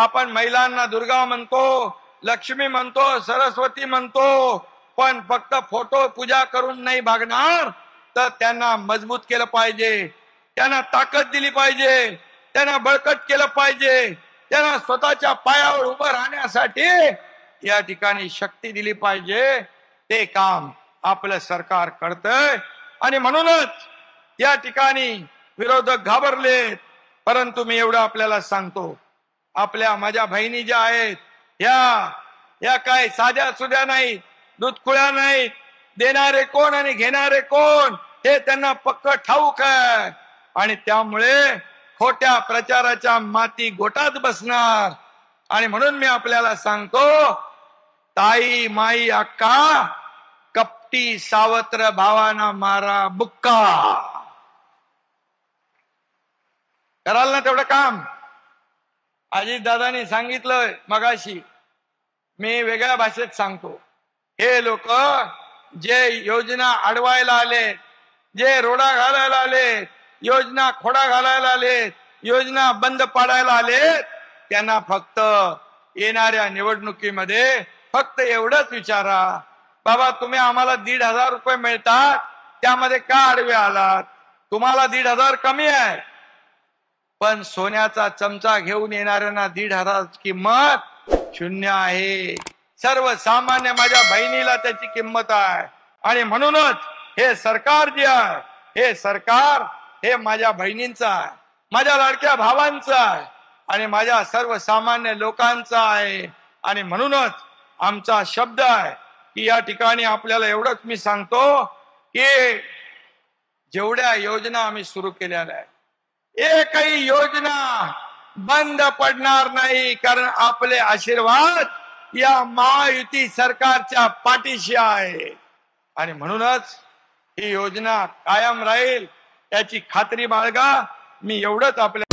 आपण महिलांना दुर्गा म्हणतो, लक्ष्मी म्हणतो, सरस्वती म्हणतो, पण फक्त फोटो पूजा करून नाही भागणार, तर त्यांना मजबूत केलं पाहिजे, त्यांना ताकद दिली पाहिजे, त्यांना बळकट केलं पाहिजे, त्यांना स्वतःच्या पायावर उभं राहण्यासाठी या ठिकाणी शक्ती दिली पाहिजे. ते काम आपलं सरकार करतंय आणि म्हणूनच या ठिकाणी विरोधक घाबरलेत. परंतु मी एवढं आपल्याला सांगतो, आपल्या माझ्या बहिणी ज्या आहेत या काय साध्या सुध्या नाहीत, दूधखुळ्या नाहीत. देणारे कोण आणि घेणारे कोण हे त्यांना पक्क ठाऊक आहे आणि त्यामुळे खोट्या प्रचाराच्या माती गोटात बसणार. आणि म्हणून मी आपल्याला सांगतो, ताई माई अक्का, कपटी सावत्र भावाना मारा बुक्का. कराल ना तेवढं काम? अजितदादांनी सांगितलं मगाशी, मी वेगळ्या भाषेत सांगतो. हे लोक जे योजना अडवायला आले, जे रोडा घालायला आले, योजना खोडा घालायला आले, योजना बंद पाडायला आले, त्यांना फक्त येणाऱ्या निवडणुकीमध्ये फक्त एवढंच विचारा, बाबा तुम्ही आम्हाला 1,500 रुपये मिळतात, त्यामध्ये का आडवे आलात? तुम्हाला 1,500 कमी आहे, पण सोन्याचा चमचा घेऊन येणाऱ्यांना 1,500 किंमत शून्य आहे. सर्वसामान्य माझ्या बहिणीला त्याची किंमत आहे. आणि म्हणूनच हे सरकार जे आहे, हे सरकार हे माझ्या बहिणींचं आहे, माझ्या लाडक्या भावांचं आहे आणि माझ्या सर्वसामान्य लोकांचं आहे. आणि म्हणूनच आमचा शब्द आहे की या ठिकाणी आपल्याला एवढंच मी सांगतो की जेवढ्या योजना आम्ही सुरू केलेल्या आहेत, एकही योजना बंद पडणार नाही, कारण आपले आशीर्वाद या महायुती सरकारच्या पाठीशी आहे. आणि म्हणूनच ही योजना कायम राहील याची खात्री बाळगा. मी एवढंच आपल्या